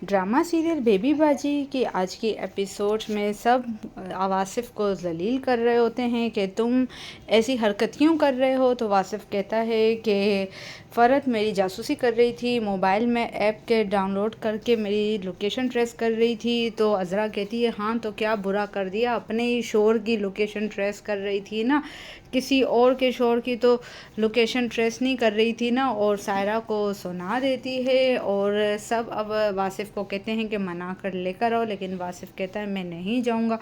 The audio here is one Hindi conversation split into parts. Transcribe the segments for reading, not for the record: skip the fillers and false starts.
ड्रामा सीरियल बेबी बाजी की आज की एपिसोड में सब वासिफ़ को ज़लील कर रहे होते हैं कि तुम ऐसी हरकत क्यों कर रहे हो। तो वासिफ़ कहता है कि फ़रत मेरी जासूसी कर रही थी, मोबाइल में ऐप के डाउनलोड करके मेरी लोकेशन ट्रेस कर रही थी। तो अज़रा कहती है हाँ तो क्या बुरा कर दिया, अपने ही शोर की लोकेशन ट्रेस कर रही थी ना, किसी और के शोर की तो लोकेशन ट्रेस नहीं कर रही थी ना। और सायरा को सुना देती है और सब अब वासिफ़ को कहते हैं कि मना कर लेकर आओ, लेकिन वासिफ़ कहता है मैं नहीं जाऊंगा।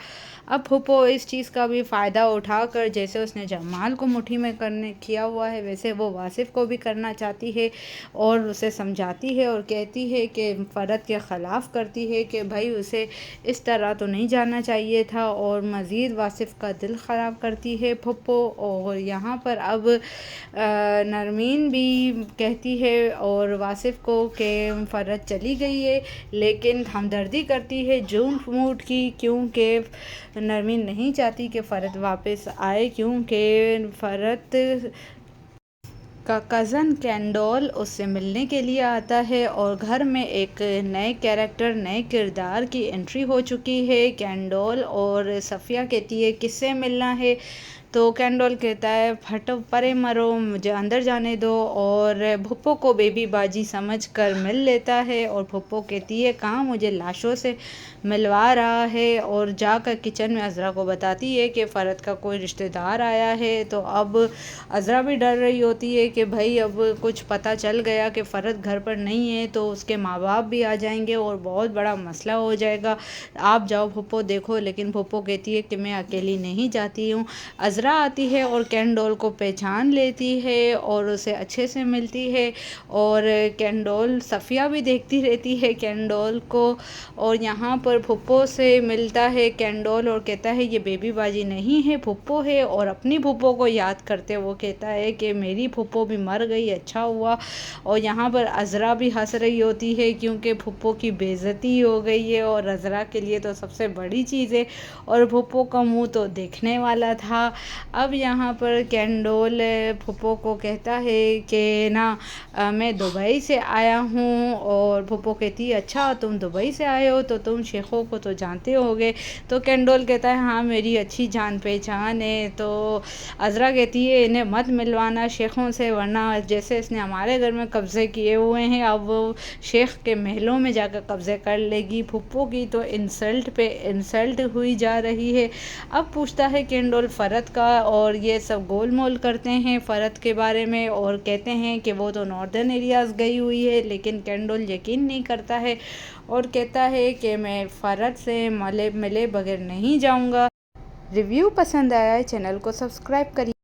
अब फूफो इस चीज़ का भी फ़ायदा उठाकर जैसे उसने जमाल को मुट्ठी में करने किया हुआ है वैसे वो वासिफ़ को भी करना चाहती है और उसे समझाती है और कहती है कि फ़रत के ख़िलाफ़ करती है कि भाई उसे इस तरह तो नहीं जाना चाहिए था और मज़ीद वासिफ़ का दिल ख़राब करती है फूफो। और यहाँ पर अब नरमीन भी कहती है और वासिफ़ को कि फ़रत चली गई है, लेकिन हमदर्दी करती है झूठ मूठ की, क्योंकि नरमीन नहीं चाहती कि फ़रत वापस आए, क्योंकि फ़रत का कज़न कैंडोल उससे मिलने के लिए आता है और घर में एक नए कैरेक्टर नए किरदार की एंट्री हो चुकी है। कैंडोल और सफ़िया कहती है किससे मिलना है, तो कैंडोल कहता है फटो परे मरो, मुझे अंदर जाने दो, और भुप्पो को बेबी बाजी समझकर मिल लेता है। और भुप्पो कहती है कहाँ मुझे लाशों से मिलवा रहा है, और जाकर किचन में अज़रा को बताती है कि फ़रत का कोई रिश्तेदार आया है। तो अब अज़रा भी डर रही होती है कि भाई अब कुछ पता चल गया कि फ़रत घर पर नहीं है तो उसके माँ बाप भी आ जाएंगे और बहुत बड़ा मसला हो जाएगा, आप जाओ भुप्पो देखो। लेकिन भुप्पो कहती है कि मैं अकेली नहीं जाती हूँ। अज़रा आती है और कैंडोल को पहचान लेती है और उसे अच्छे से मिलती है, और कैंडोल सफ़िया भी देखती रहती है कैंडोल को। और यहाँ पर भुप्पो से मिलता है कैंडोल और कहता है ये बेबी बाजी नहीं है भुप्पो है, और अपनी भुप्पो को याद करते वो कहता है कि मेरी भुप्पो भी मर गई, अच्छा हुआ। और यहाँ पर अज़रा भी हंस रही होती है क्योंकि भुप्पो की बेइज्जती हो गई है और अज़रा के लिए तो सबसे बड़ी चीज़ है और भुप्पो का मुंह तो देखने वाला था। अब यहाँ पर कैंडोल फूफो को कहता है कि ना मैं दुबई से आया हूँ, और फूफो कहती है अच्छा तुम दुबई से आए हो तो तुम शेखों को तो जानते होगे। तो कैंडोल कहता है हाँ मेरी अच्छी जान पहचान है। तो अज़रा कहती है इन्हें मत मिलवाना शेखों से, वरना जैसे इसने हमारे घर में कब्ज़े किए हुए हैं अब वो शेख के महलों में जाकर कब्ज़े कर लेगी। फूफो की तो इंसल्ट पे इंसल्ट हुई जा रही है। अब पूछता है कैंडोल फ़रत का, और ये सब गोल मोल करते हैं फ़रत के बारे में और कहते हैं कि वो तो नॉर्दर्न एरियाज़ गई हुई है, लेकिन कैंडोल यकीन नहीं करता है और कहता है कि मैं फ़रत से मिले बगैर नहीं जाऊंगा। रिव्यू पसंद आया है चैनल को सब्सक्राइब करिए।